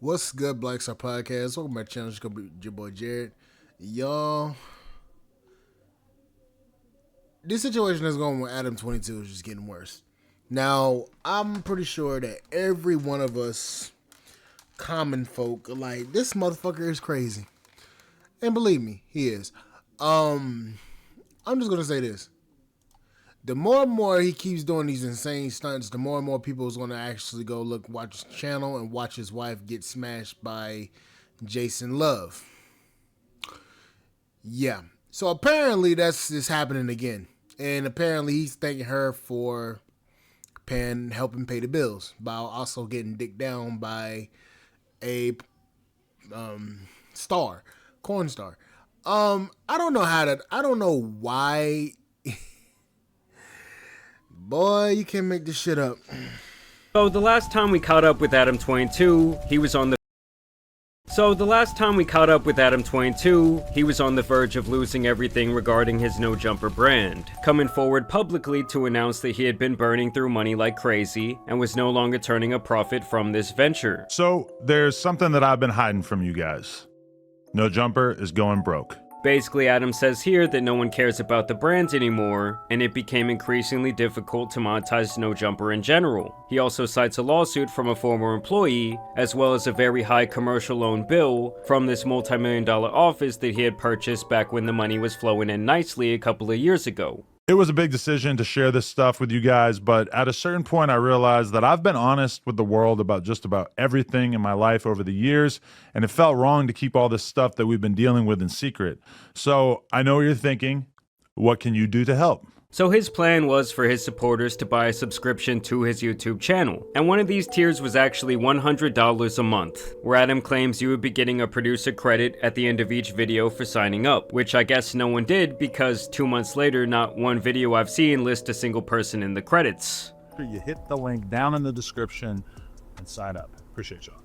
What's good, Black Star Podcast? Welcome back to my channel. It's gonna be your boy Jared. Y'all, this situation that's going with Adam 22 is just getting worse. Now, I'm pretty sure that every one of us common folk are like, this motherfucker is crazy. And believe me, he is. I'm just gonna say this. The more and more he keeps doing these insane stunts, the more and more people is going to actually go watch his channel and watch his wife get smashed by Jason Love. Yeah. So apparently that's just happening again. And apparently he's thanking her for helping pay the bills while also getting dicked down by a star, corn star. I don't know why. Boy, you can't make this shit up. So the last time we caught up with Adam 22, he was on the verge of losing everything regarding his No Jumper brand, coming forward publicly to announce that he had been burning through money like crazy and was no longer turning a profit from this venture. So there's something that I've been hiding from you guys. No Jumper is going broke. Basically, Adam says here that no one cares about the brand anymore, and it became increasingly difficult to monetize No Jumper in general. He also cites a lawsuit from a former employee, as well as a very high commercial loan bill from this multi-million-dollar office that he had purchased back when the money was flowing in nicely a couple of years ago. It was a big decision to share this stuff with you guys, but at a certain point I realized that I've been honest with the world about just about everything in my life over the years, and it felt wrong to keep all this stuff that we've been dealing with in secret. So I know you're thinking, what can you do to help? So his plan was for his supporters to buy a subscription to his YouTube channel, and one of these tiers was actually $100 a month, where Adam claims you would be getting a producer credit at the end of each video for signing up, which I guess no one did because 2 months later not one video I've seen lists a single person in the credits. You hit the link down in the description and sign up. Appreciate y'all.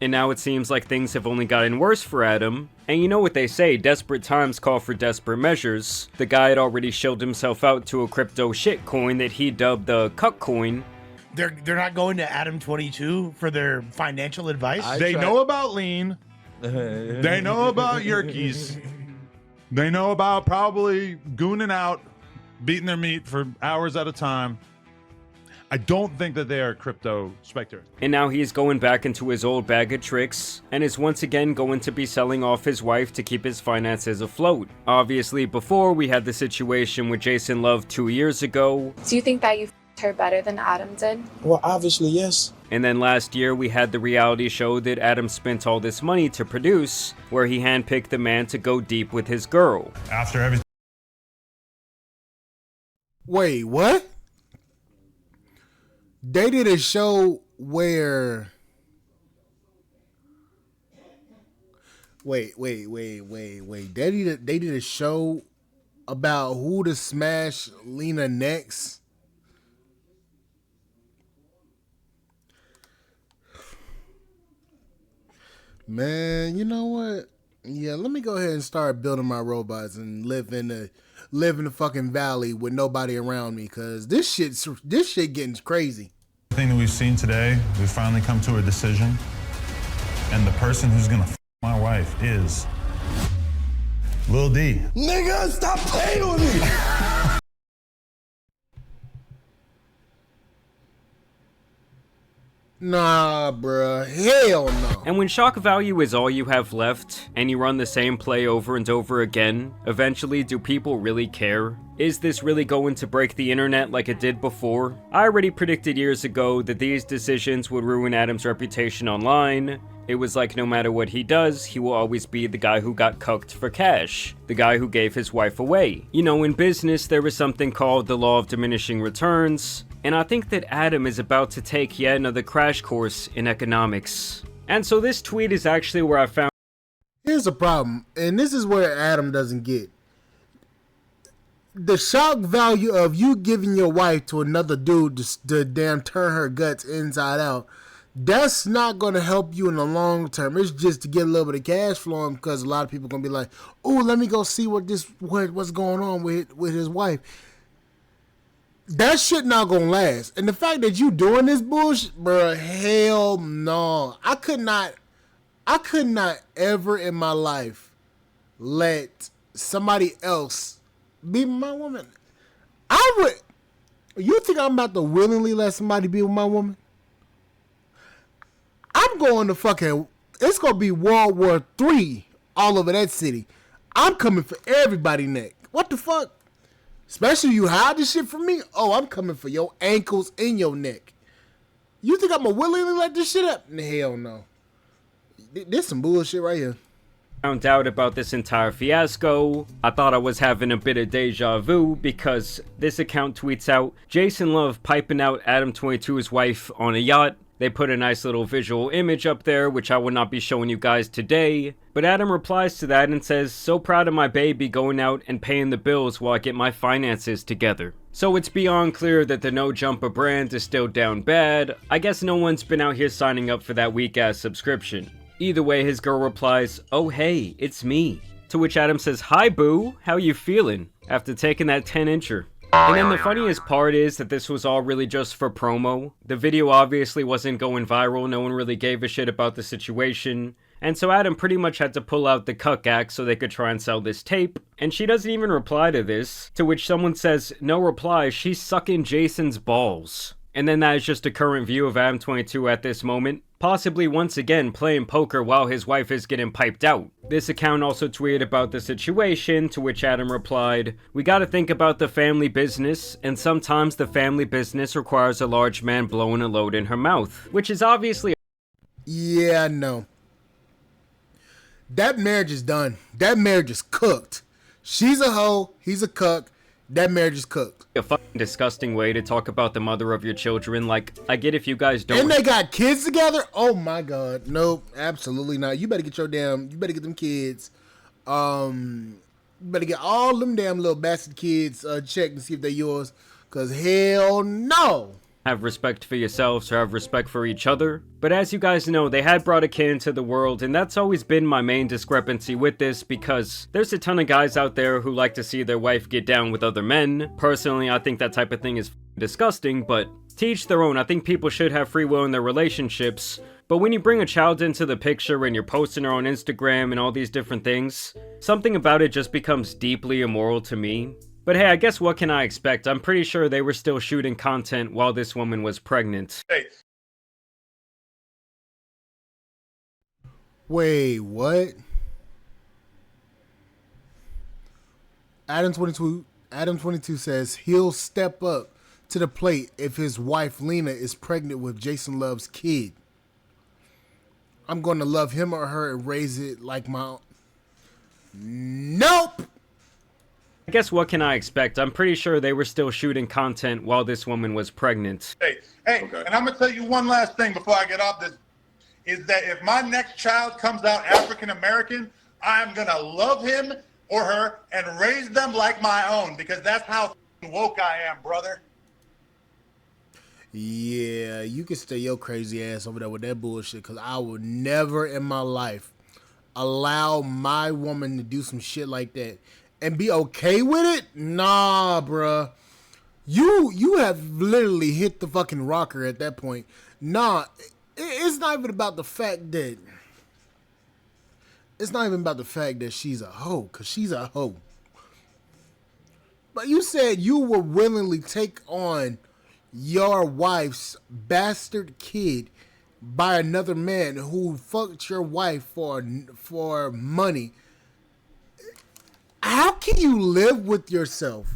And now it seems like things have only gotten worse for Adam. And you know what they say, desperate times call for desperate measures. The guy had already shilled himself out to a crypto shitcoin that he dubbed the Cuck Coin. They're not going to Adam 22 for their financial advice? They know about lean. They know about Yerkes. They know about probably gooning out, beating their meat for hours at a time. I don't think that they are crypto spectators. And now he's going back into his old bag of tricks, and is once again going to be selling off his wife to keep his finances afloat. Obviously, before we had the situation with Jason Love 2 years ago. Do you think that you f***ed her better than Adam did? Well, obviously, yes. And then last year we had the reality show that Adam spent all this money to produce, where he handpicked the man to go deep with his girl. After everything. Wait, what? They did a show where... Wait. They did a show about who to smash Lena next. Man, you know what? Yeah, let me go ahead and start building my robots and live in the fucking valley with nobody around me, cause this shit getting crazy. Everything that we've seen today, we've finally come to a decision, and the person who's gonna f my wife is Lil D. Nigga, stop playing with me! Nah, bruh. Hell no. And when shock value is all you have left, and you run the same play over and over again, eventually do people really care? Is this really going to break the internet like it did before? I already predicted years ago that these decisions would ruin Adam's reputation online. It was like no matter what he does, he will always be the guy who got cucked for cash. The guy who gave his wife away. You know, in business, there is something called the law of diminishing returns. And I think that Adam is about to take yet another crash course in economics. And so this tweet is actually where I found... Here's the problem, and this is where Adam doesn't get. The shock value of you giving your wife to another dude to damn turn her guts inside out, that's not going to help you in the long term. It's just to get a little bit of cash flowing, because a lot of people are going to be like, oh, let me go see what's going on with his wife. that shit not gonna last. And the fact that you doing this bullshit, bro, hell no. I could not ever in my life let somebody else be my woman. I would. You think I'm about to willingly let somebody be with my woman? I'm going to fucking. It's gonna be World War III all over that city. I'm coming for everybody neck. What the fuck? Especially you hide this shit from me. Oh, I'm coming for your ankles and your neck. You think I'm gonna willingly let this shit up? Hell no. This some bullshit right here. Found out about this entire fiasco, I thought I was having a bit of deja vu because this account tweets out Jason Love piping out Adam 22's wife on a yacht. They put a nice little visual image up there, which I will not be showing you guys today. But Adam replies to that and says, so proud of my baby going out and paying the bills while I get my finances together. So it's beyond clear that the No Jumper brand is still down bad. I guess no one's been out here signing up for that weak ass subscription. Either way, his girl replies, oh hey, it's me. To which Adam says, hi boo, how you feeling? After taking that 10-incher. And then the funniest part is that this was all really just for promo. The video obviously wasn't going viral, no one really gave a shit about the situation. And so Adam pretty much had to pull out the cuck act so they could try and sell this tape. And she doesn't even reply to this, to which someone says, no reply, she's sucking Jason's balls. And then that is just a current view of Adam 22 at this moment, possibly once again playing poker while his wife is getting piped out. This account also tweeted about the situation, to which Adam replied, we gotta think about the family business, and sometimes the family business requires a large man blowing a load in her mouth, which is obviously. Yeah, no. That marriage is done. That marriage is cooked. She's a hoe, he's a cuck. That marriage is cooked. A fucking disgusting way to talk about the mother of your children. Like, I get if you guys don't. And they got kids together? Oh my god. Nope, absolutely not. You better get you better get them kids. You better get all them damn little bastard kids checked and see if they're yours. Cause hell no. Have respect for yourselves or have respect for each other. But as you guys know, they had brought a kid into the world, and that's always been my main discrepancy with this, because there's a ton of guys out there who like to see their wife get down with other men. Personally, I think that type of thing is disgusting, but to each their own. I think people should have free will in their relationships. But when you bring a child into the picture and you're posting her on Instagram and all these different things, something about it just becomes deeply immoral to me. But hey, I guess what can I expect? I'm pretty sure they were still shooting content while this woman was pregnant. Hey. Wait, what? Adam 22 says he'll step up to the plate if his wife Lena is pregnant with Jason Love's kid. I'm going to love him or her and raise it like my own. Nope! I guess what can I expect? I'm pretty sure they were still shooting content while this woman was pregnant. Hey, okay. And I'm going to tell you one last thing before I get off this, is that if my next child comes out African American, I'm going to love him or her and raise them like my own, because that's how woke I am, brother. Yeah, you can stay your crazy ass over there with that bullshit, because I will never in my life allow my woman to do some shit like that and be okay with it. Nah, bruh. You have literally hit the fucking rocker at that point. Nah, it's not even about the fact that she's a hoe, because she's a hoe. But you said you will willingly take on your wife's bastard kid by another man who fucked your wife for money. How can you live with yourself?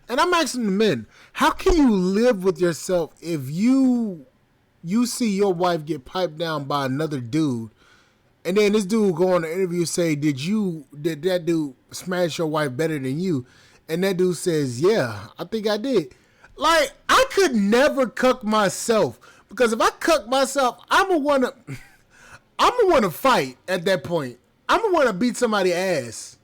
And I'm asking the men, how can you live with yourself if you see your wife get piped down by another dude, and then this dude go on the interview and say, did that dude smash your wife better than you? And that dude says, yeah, I think I did. Like, I could never cuck myself, because if I cuck myself, I'm gonna wanna fight at that point. I'm gonna wanna beat somebody's ass.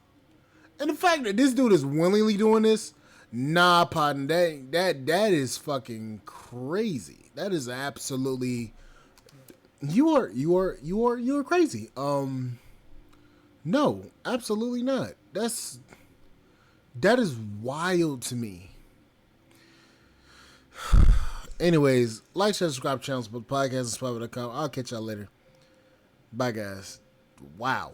And the fact that this dude is willingly doing this, nah, partner, that is fucking crazy. That is absolutely. You are crazy. No, absolutely not. That is wild to me. Anyways, like, share, subscribe to channels, but podcast and I'll catch y'all later. Bye, guys. Wow.